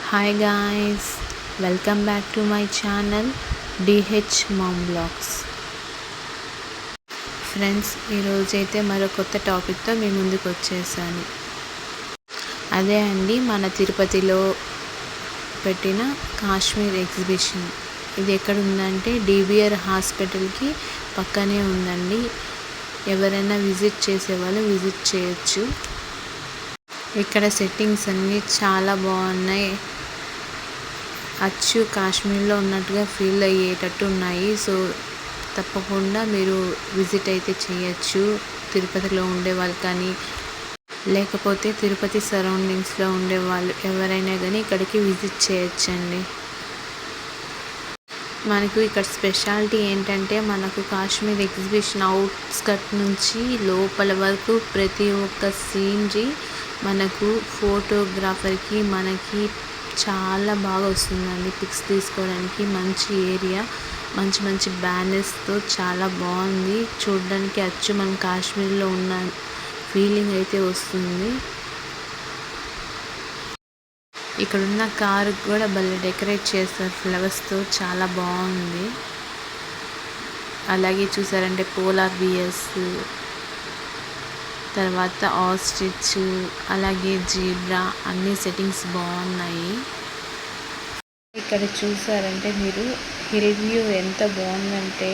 Hi guys, welcome back to my channel DH mom blogs. Friends, ఈరోజైతే మరో కొత్త టాపిక్తో మీ ముందుకు వచ్చేసాను. అదే అండి, మన తిరుపతిలో పెట్టిన కాశ్మీర్ ఎగ్జిబిషన్. ఇది ఎక్కడ ఉందంటే డిబిఆర్ హాస్పిటల్కి పక్కనే ఉందండి. ఎవరైనా విజిట్ చేసేవాళ్ళు విజిట్ చేయొచ్చు. ఇక్కడ సెట్టింగ్స్ అన్నీ చాలా బాగున్నాయి. అచ్చు కాశ్మీర్లో ఉన్నట్టుగా ఫీల్ అయ్యేటట్టు ఉన్నాయి. సో తప్పకుండా మీరు విజిట్ అయితే చేయొచ్చు. తిరుపతిలో ఉండేవాళ్ళు కానీ, లేకపోతే తిరుపతి సరౌండింగ్స్లో ఉండేవాళ్ళు ఎవరైనా కానీ ఇక్కడికి విజిట్ చేయొచ్చండి. మనకు ఇక్కడ స్పెషాలిటీ ఏంటంటే, మనకు కాశ్మీర్ ఎగ్జిబిషన్ అవుట్స్కట్ నుంచి లోపల వరకు ప్రతి ఒక్క సీనరీ మనకు ఫోటోగ్రాఫర్కి మనకి చాలా బాగా వస్తుందండి. పిక్స్ తీసుకోవడానికి మంచి ఏరియా, మంచి మంచి బ్యానర్స్తో చాలా బాగుంది. చూడడానికి అచ్చు మనం కాశ్మీర్లో ఉన్న ఫీలింగ్ అయితే వస్తుంది. ఇక్కడున్న కారు కూడా భలే డెకరేట్ చేస్తారు ఫ్లవర్స్తో, చాలా బాగుంది. అలాగే చూసారంటే పోలార్ బియర్స్, తర్వాత ఆస్ట్రిచ్, అలాగే జీబ్రా, అన్ని సెట్టింగ్స్ బాగున్నాయి. ఇక్కడ చూసారంటే మీరు హిల్ వ్యూ ఎంత బాగుందంటే,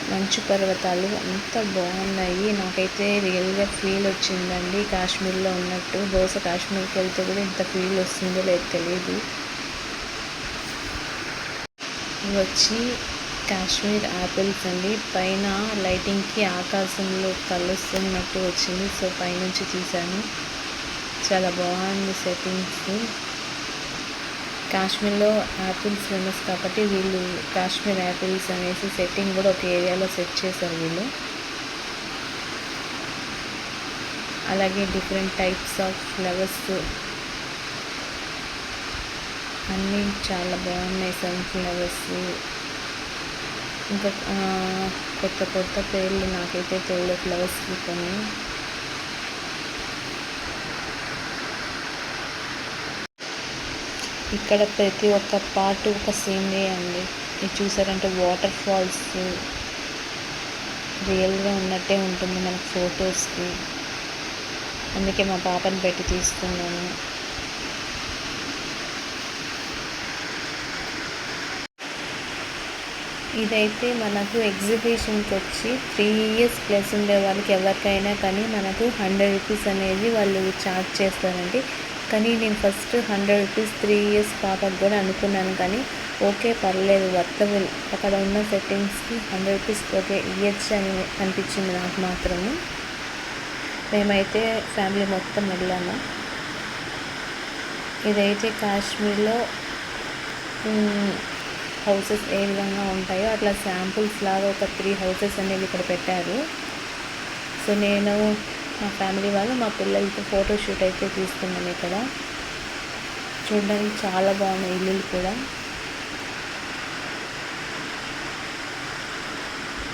మంచు పర్వతాలు అంత బాగున్నాయి. నాకైతే రియల్గా ఫీల్ వచ్చిందండి కాశ్మీర్లో ఉన్నట్టు. బహుశా కాశ్మీర్కి వెళ్తే కూడా ఇంత ఫీల్ వస్తుందో లేదో తెలియదు. వచ్చి కాశ్మీర్ యాపిల్స్ అండి. పైన లైటింగ్కి ఆకాశంలో కలుస్తున్నట్టు వచ్చింది. సో పైనుంచి తీసాను. చాలా బాగుంది సెట్టింగ్స్. కాశ్మీర్లో యాపిల్స్ ఫేమస్ కాబట్టి వీళ్ళు కాశ్మీర్ యాపిల్స్ అనేసి సెట్టింగ్ కూడా ఒక ఏరియాలో సెట్ చేశారు వీళ్ళు. అలాగే డిఫరెంట్ టైప్స్ ఆఫ్ ఫ్లవర్స్ అన్నీ చాలా బాగున్నాయి. సన్ ఫ్లవర్స్, ఇంకా కొత్త కొత్త పేర్లు నాకైతే తెలియదు ఫ్లవర్స్కి కొన్ని. ఇక్కడ ప్రతి ఒక్క పార్ట్ ఒక సీనరీ అండి. ఇది చూసారంటే వాటర్ ఫాల్స్ రియల్గా ఉన్నట్టే ఉంటుంది మనకు ఫొటోస్కి. అందుకే మా పాపని పెట్టి తీస్తున్నాను. ఇదైతే మనకు ఎగ్జిబిషన్కి వచ్చి 3 years ప్లస్ ఉండే వాళ్ళకి ఎవరికైనా కానీ మనకు 100 రూపీస్ అనేది వాళ్ళు ఛార్జ్ చేస్తారండి. కానీ నేను ఫస్ట్ 100 రూపీస్ 3 years పాపకు కూడా అనుకున్నాను. కానీ ఓకే, పర్లేదు, వర్తబుల్. అక్కడ ఉన్న సెట్టింగ్స్కి 100 రూపీస్ ఓకే ఇయ్యచ్చు అని అనిపించింది నాకు మాత్రము. మేమైతే ఫ్యామిలీ మొత్తం వెళ్ళాము. ఇదైతే కాశ్మీర్లో హౌసెస్ ఏ విధంగా ఉంటాయో అట్లా శాంపుల్స్ లాగా ఒక 3 houses అనేది ఇక్కడ పెట్టారు. సో నేను మా ఫ్యామిలీ వాళ్ళు మా పిల్లలతో ఫోటోషూట్ అయితే తీసుకున్నాను. ఇక్కడ చూడడానికి చాలా బాగున్నాయి ఇల్లులు కూడా.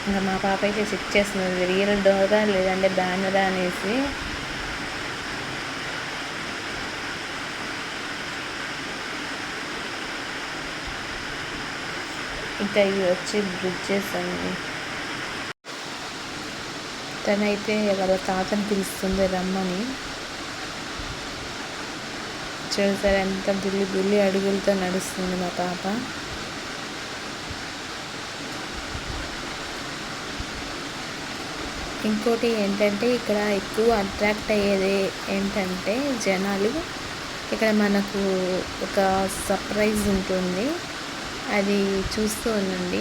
ఇంకా మా పాప అయితే చెక్ చేస్తున్నది రియల్ డోరా లేదంటే బ్యానరా అనేసి. ఇంకా ఇవి వచ్చి బ్రిడ్జెస్ అండి. తనైతే వాళ్ళ తాతని పిలుస్తుంది రమ్మని. చూసారు ఎంత బుల్లి బుల్లి అడుగులతో నడుస్తుంది మా పాప. ఇంకోటి ఏంటంటే, ఇక్కడ ఎక్కువ అట్రాక్ట్ అయ్యేది ఏంటంటే జనాలు, ఇక్కడ మనకు ఒక సర్ప్రైజ్ ఉంటుంది. అది చూస్తూ ఉండండి.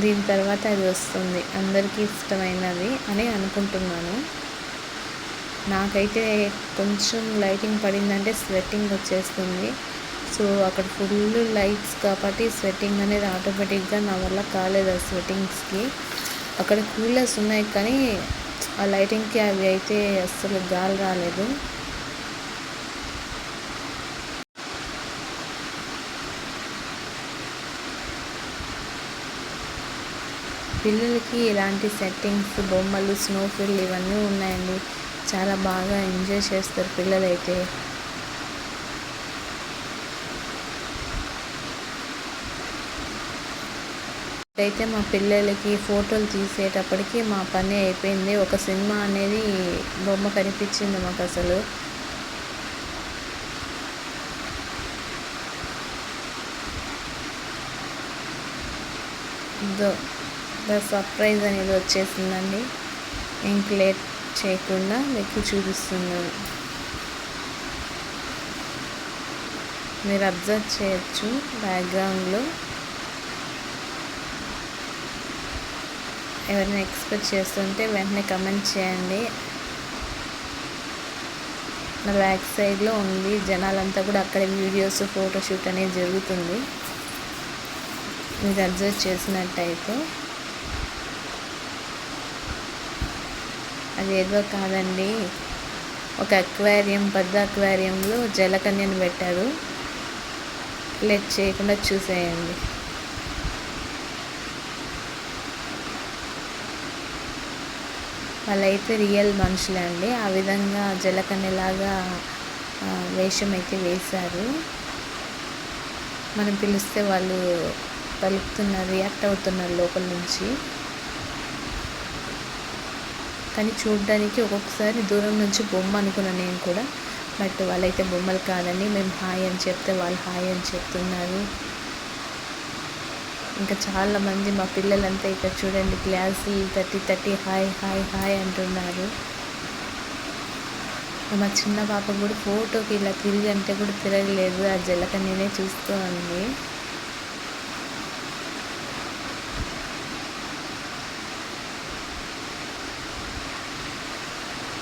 దీని తర్వాత అది వస్తుంది. అందరికీ ఇష్టమైనది అని అనుకుంటున్నాను. నాకైతే కొంచెం లైటింగ్ పడిందంటే స్వెట్టింగ్ వచ్చేస్తుంది. సో అక్కడ ఫుల్ లైట్స్ కాబట్టి స్వెట్టింగ్ అనేది ఆటోమేటిక్గా నా వల్ల కాలేదు. ఆ స్వెట్టింగ్స్కి అక్కడ కూలర్స్ ఉన్నాయి కానీ ఆ లైటింగ్కి అవి అయితే అస్సలు గాలి రాలేదు. పిల్లలకి ఇలాంటి సెట్టింగ్స్, బొమ్మలు, స్నోఫిల్ ఇవన్నీ ఉన్నాయండి. చాలా బాగా ఎంజాయ్ చేస్తారు పిల్లలైతే. అయితే మా పిల్లలకి ఫోటోలు తీసేటప్పటికి మా పని అయిపోయింది. ఒక సినిమా అనేది బొమ్మ కనిపించింది మాకు అసలు. ద సర్ప్రైజ్ అనేది వచ్చేసిందండి. ఇంక లేట్ చేయకుండా మీకు చూపిస్తున్నాను. మీరు అబ్జర్వ్ చేయొచ్చు బ్యాక్గ్రౌండ్లో. ఎవరైనా ఎక్స్పెక్ట్ చేస్తుంటే వెంటనే కమెంట్ చేయండి. నా బ్యాక్ సైడ్లో ఉంది, జనాలంతా కూడా అక్కడ వీడియోస్ ఫోటోషూట్ అనేది జరుగుతుంది. మీరు అబ్జర్వ్ చేసినట్టయితే అది ఏదో కాదండి, ఒక అక్వేరియం, పెద్ద అక్వేరియంలో జలకన్యను పెట్టారు. లేట్ చేయకుండా చూసేయండి. వాళ్ళైతే రియల్ మనుషులే అండి. ఆ విధంగా జలకన్యలాగా వేషం అయితే వేశారు. మనం పిలిస్తే వాళ్ళు పలుకుతున్నారు, రియాక్ట్ అవుతున్నారు లోపల నుంచి. కానీ చూడడానికి ఒక్కొక్కసారి దూరం నుంచి బొమ్మ అనుకున్నాను నేను కూడా. బట్ వాళ్ళైతే బొమ్మలు కాదండి. మేము హాయ్ అని చెప్తే వాళ్ళు హాయ్ అని చెప్తున్నారు. ఇంకా చాలామంది మా పిల్లలంతా ఇక్కడ చూడండి గ్లాసులు తట్టి హాయ్ హాయ్ హాయ్ అంటున్నారు. మా చిన్న పాప కూడా ఫోటోకి ఇలా తిరిగి అంటే కూడా తిరగలేదు, ఆ జలకన్యనే చూస్తూ ఉంది.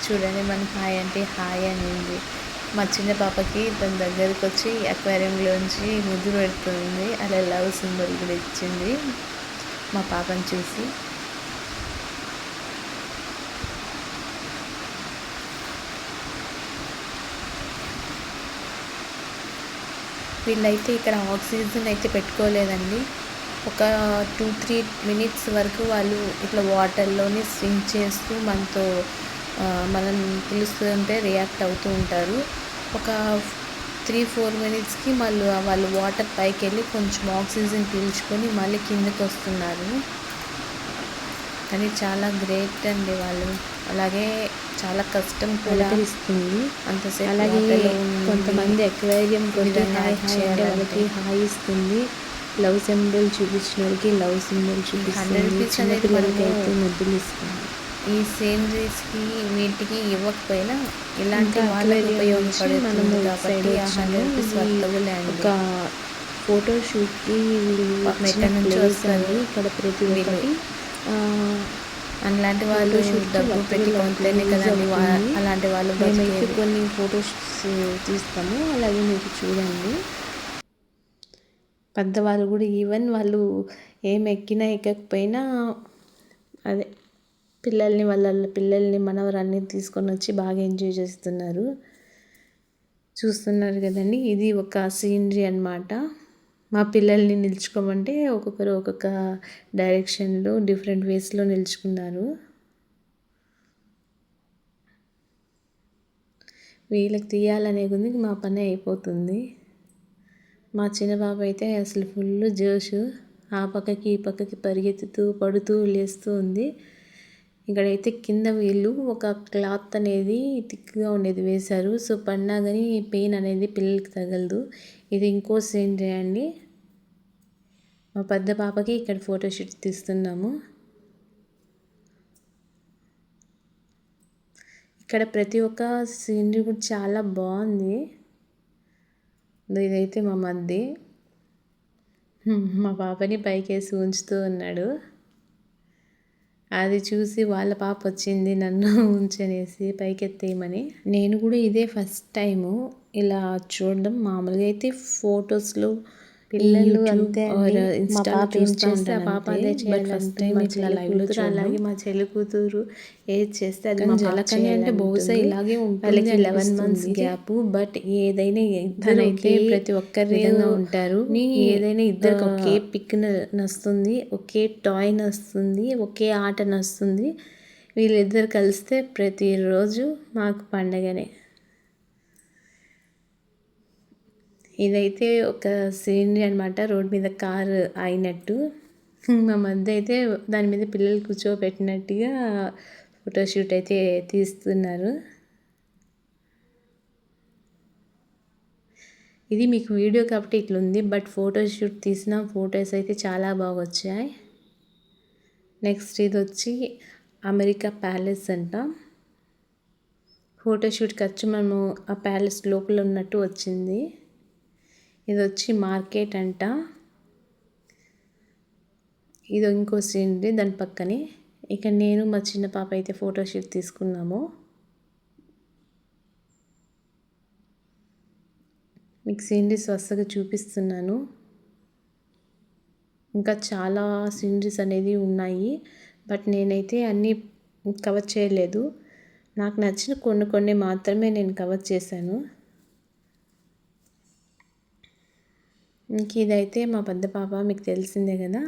చూడండి మనం హాయ్ అంటే హాయ్ అనింది. మా చిన్న పాపకి తన దగ్గరికి వచ్చి అక్వేరియంలోంచి ముద్దు పెడుతుంది. అలా లవ్ సింబల్ కూడా ఇచ్చింది మా పాపని చూసి. వీళ్ళైతే ఇక్కడ ఆక్సిజన్ అయితే పెట్టుకోలేదండి. ఒక 2-3 మినిట్స్ వరకు వాళ్ళు ఇట్లా వాటర్లోనే స్విమ్ చేస్తూ మనం పిలుస్తుంటే రియాక్ట్ అవుతూ ఉంటారు. ఒక 3-4 మినిట్స్కి వాళ్ళు వాటర్ పైకి వెళ్ళి కొంచెం ఆక్సిజన్ పీల్చుకొని మళ్ళీ కిందకి వస్తున్నారు. కానీ చాలా గ్రేట్ అండి వాళ్ళు. అలాగే చాలా కష్టం కూడా ఇస్తుంది అంతసేపు. అలాగే కొంతమంది అక్వేరియం హాయ్ అంటే వాళ్ళకి హాయ్ ఇస్తుంది. లవ్ సింబల్ చూపించిన వాళ్ళకి లవ్ సింబల్ చూపిస్తుంది. చిన్నపిల్లలకి అయితే ముద్దులు ఇస్తుంది. ఈ సీనరీస్కి వీటికి ఇవ్వకపోయినా ఇలాంటి వాళ్ళకి ఉపయోగపడుతుంది కాబట్టి ఒక ఫోటోషూట్కి ఎక్కడి నుంచి వస్తుంది. ఇక్కడ ప్రతి ఒక్కటి అలాంటి వాళ్ళు డబ్బు పెట్టి కొంటేనే కదండి అలాంటి వాళ్ళు. మేమైతే కొన్ని ఫోటోషూట్స్ తీస్తాము, అలాగే మీకు చూడండి. పెద్దవాళ్ళు కూడా ఈవెన్ వాళ్ళు ఏం ఎక్కినా ఎక్కకపోయినా అదే పిల్లల్ని మనవరాన్ని తీసుకొని వచ్చి బాగా ఎంజాయ్ చేస్తున్నారు. చూస్తున్నారు కదండి, ఇది ఒక సీనరీ అన్నమాట. మా పిల్లల్ని నిల్చుకోమంటే ఒక్కొక్కరు ఒక్కొక్క డైరెక్షన్లో డిఫరెంట్ వేస్లో నిల్చుకున్నారు. వీళ్ళకి తీయాలనే కొద్ది మా పని అయిపోతుంది. మా చిన్న బాబు అయితే అసలు ఫుల్ జోషు, ఆ పక్కకి ఈ పక్కకి పరిగెత్తుతూ పడుతూ లేస్తూ ఉంది. ఇక్కడైతే కింద వీళ్ళు ఒక క్లాత్ అనేది థిక్గా ఉండేది వేశారు. సో పడినా కానీ పెయిన్ అనేది పిల్లలకి తగలదు. ఇది ఇంకో సీనరీ అండి. మా పెద్ద పాపకి ఇక్కడ ఫోటోషూట్ తీస్తున్నాము. ఇక్కడ ప్రతి ఒక్క సీనరీ కూడా చాలా బాగుంది. ఇదైతే మా మధ్య మా పాపని పైకేసి ఉంచుతూ ఉన్నాడు. అది చూసి వాళ్ళ పాప వచ్చింది నన్ను ఉంచనేసి పైకెత్తేయమని. నేను కూడా ఇదే ఫస్ట్ టైము ఇలా చూడడం. మామూలుగా అయితే ఫొటోస్లో పిల్లలు అంతే మా పాప ఏం చేస్తే ఆ పాప అదే చేయాలి. ఫస్ట్ టైం ఇట్లా లైవ్లో అలాగే మా చెల్లి కూతురు ఏది చేస్తే అది మా జలకన్య అంటే బహుశా ఇలాగే ఉంటుంది. 11 months గ్యాప్. బట్ ఏదైనా ఇద్దరైతే ప్రతి ఒక్కరి ఉంటారు. ఏదైనా ఇద్దరికి ఒకే పిక్ నస్తుంది, ఒకే టాయ్ నస్తుంది, ఒకే ఆట నస్తుంది. వీళ్ళిద్దరు కలిస్తే ప్రతిరోజు మాకు పండగనే. ఇదైతే ఒక సీనరీ అనమాట, రోడ్ మీద కారు అయినట్టు. మా మధ్య అయితే దాని మీద పిల్లలు కూర్చోబెట్టినట్టుగా ఫోటోషూట్ అయితే తీస్తున్నారు. ఇది మీకు వీడియో కాబట్టి ఇట్లుంది, బట్ ఫోటోషూట్ తీసిన ఫొటోస్ అయితే చాలా బాగా వచ్చాయి. నెక్స్ట్ ఇది వచ్చి అమెరికా ప్యాలెస్ అంట. ఫోటోషూట్కి వచ్చి మనము ఆ ప్యాలెస్ లోపల ఉన్నట్టు వచ్చింది. ఇది వచ్చి మార్కెట్ అంట. ఇది ఇంకో సీనరీ దాని పక్కనే. ఇక నేను మా చిన్న పాప అయితే ఫోటోషూట్ తీసుకున్నాము. మీకు సీనరీస్ వరుసగా చూపిస్తున్నాను. ఇంకా చాలా సీనరీస్ అనేది ఉన్నాయి, బట్ నేనైతే అన్నీ కవర్ చేయలేదు. నాకు నచ్చిన కొన్ని మాత్రమే నేను కవర్ చేశాను. ఇంక ఇదైతే మా పెద్ద పాప, మీకు తెలిసిందే కదా.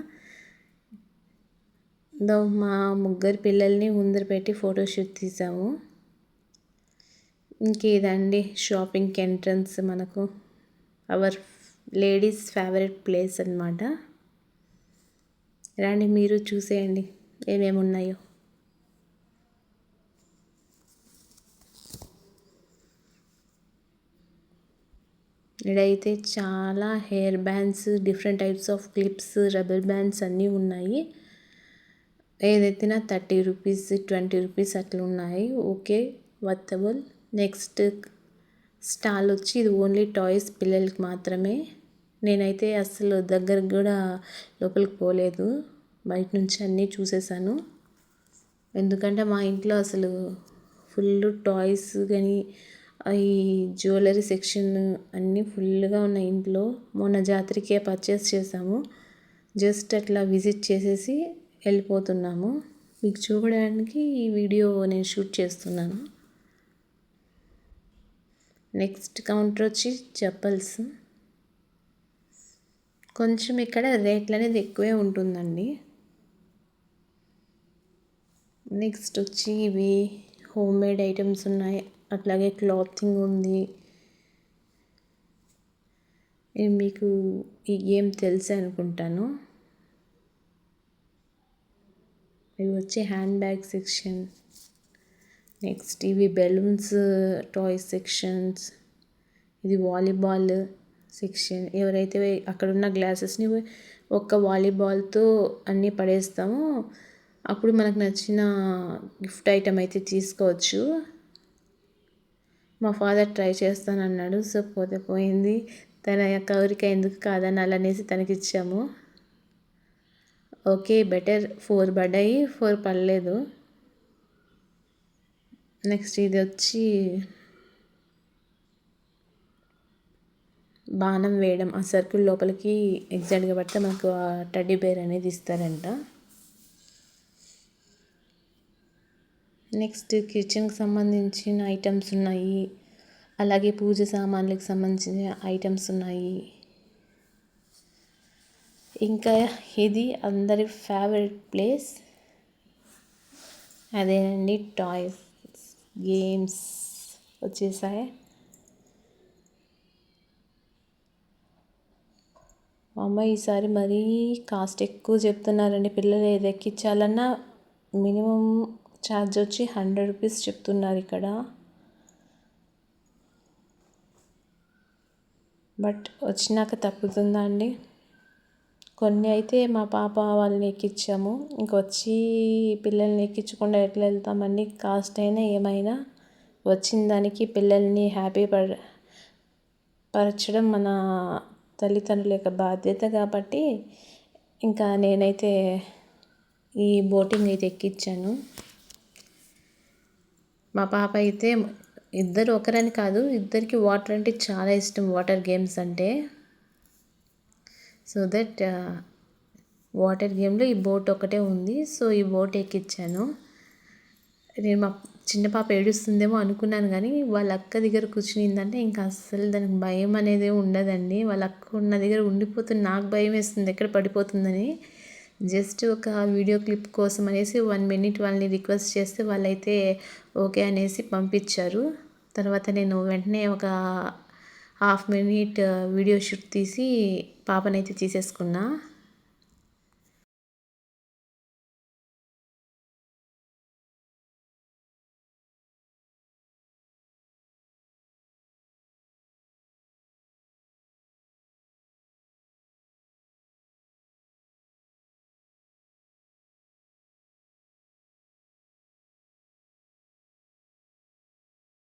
మా ముగ్గురు పిల్లల్ని ముందర పెట్టి ఫోటోషూట్ తీసాము. ఇంక ఇదండి షాపింగ్కి ఎంట్రన్స్, మనకు అవర్ లేడీస్ ఫేవరెట్ ప్లేస్ అన్నమాట. రండి మీరు చూసేయండి ఏమేమి ఉన్నాయో. ఇక్కడైతే చాలా hair bands, different types of clips, rubber bands అన్నీ ఉన్నాయి. ఏదైతేనా 30 రూపీస్ 20 రూపీస్ అట్లా ఉన్నాయి. Okay, worthable. నెక్స్ట్ స్టాల్ వచ్చి ఇది ఓన్లీ టాయ్స్, పిల్లలకి మాత్రమే. నేనైతే అసలు దగ్గరకు కూడా లోపలికి పోలేదు, బయట నుంచి అన్నీ చూసేసాను. ఎందుకంటే మా ఇంట్లో అసలు ఫుల్ టాయ్స్ కానీ ఈ జ్యువెలరీ సెక్షన్ అన్నీ ఫుల్గా ఉన్నాయి ఇంట్లో. మొన్న జాతరకే పర్చేస్ చేసాము, జస్ట్ అట్లా విజిట్ చేసేసి వెళ్ళిపోతున్నాము. మీకు చూడడానికి ఈ వీడియో నేను షూట్ చేస్తున్నాను. నెక్స్ట్ కౌంటర్ వచ్చి చెప్పల్స్. కొంచెం ఇక్కడ రేట్లు అనేది ఎక్కువే ఉంటుందండి. నెక్స్ట్ వచ్చి ఇవి హోమ్ మేడ్ ఐటమ్స్ ఉన్నాయి, అట్లాగే క్లాతింగ్ ఉంది. మీకు ఈ గేమ్ తెలుసు అనుకుంటాను. ఇవి వచ్చి హ్యాండ్ బ్యాగ్ సెక్షన్. నెక్స్ట్ ఇవి బెలూన్స్ టాయ్స్ సెక్షన్స్. ఇది వాలీబాల్ సెక్షన్. ఎవరైతే అక్కడ ఉన్న గ్లాసెస్ని ఒక్క వాలీబాల్తో అన్నీ పడేస్తామో అప్పుడు మనకు నచ్చిన గిఫ్ట్ ఐటమ్ అయితే తీసుకోవచ్చు. మా ఫాదర్ ట్రై చేస్తానన్నాడు, సో పోతే పోయింది. తన కోరిక ఎందుకు కాదని అలానేసి తనకి ఇచ్చాము. ఓకే, బెటర్ 4 పడ్డాయి, 4 పడలేదు. నెక్స్ట్ ఇది వచ్చి బాణం వేయడం, ఆ సర్కిల్ లోపలికి ఎగ్జాక్ట్గా పడితే మనకు ఆ టెడ్డీ బేర్ అనేది ఇస్తారంట. నెక్స్ట్ కిచెన్కి సంబంధించిన ఐటమ్స్ ఉన్నాయి, అలాగే పూజ సామాన్లకు సంబంధించిన ఐటమ్స్ ఉన్నాయి. ఇంకా ఇది అందరి ఫేవరెట్ ప్లేస్, అదేనండి టాయ్స్ గేమ్స్ వచ్చేసాయి. అమ్మ ఈసారి మరీ కాస్ట్ ఎక్కువ చెప్తున్నారండి. పిల్లలు ఏది ఎక్కించాలన్నా మినిమం ఛార్జ్ వచ్చి 100 రూపీస్ చెప్తున్నారు ఇక్కడ. బట్ వచ్చినాక తప్పుతుందా అండి? కొన్ని అయితే మా పాప వాళ్ళని ఎక్కించాము, ఇంకొచ్చి పిల్లల్ని ఎక్కించకుండా ఎట్లా వెళ్తామండి? కాస్ట్ అయినా ఏమైనా వచ్చిన దానికి పిల్లల్ని హ్యాపీ పరచడం మన తల్లిదండ్రుల యొక్క బాధ్యత కాబట్టి ఇంకా నేనైతే ఈ బోటింగ్ అయితే ఎక్కించాను. మా పాప అయితే ఇద్దరు, ఒకరని కాదు, ఇద్దరికి వాటర్ అంటే చాలా ఇష్టం, వాటర్ గేమ్స్ అంటే. సో దట్ వాటర్ గేమ్లో ఈ బోట్ ఒకటే ఉంది, సో ఈ బోట్ ఎక్కించాను. నేను మా చిన్న పాప ఏడుస్తుందేమో అనుకున్నాను, కానీ వాళ్ళ అక్క దగ్గర కూర్చునిందంటే ఇంకా అస్సలు దానికి భయం అనేది ఉండదండి. వాళ్ళ అక్క ఉన్న దగ్గర ఉండిపోతుంది. నాకు భయం వేస్తుంది ఎక్కడ పడిపోతుందని. జస్ట్ ఒక వీడియో క్లిప్ కోసం అనేసి 1 మినిట్ వాళ్ళని రిక్వెస్ట్ చేస్తే వాళ్ళైతే ఓకే అనేసి పంపించారు. తర్వాత నేను వెంటనే ఒక హాఫ్ మినిట్ వీడియో షూట్ తీసి పాపనైతే తీసేసుకున్నా.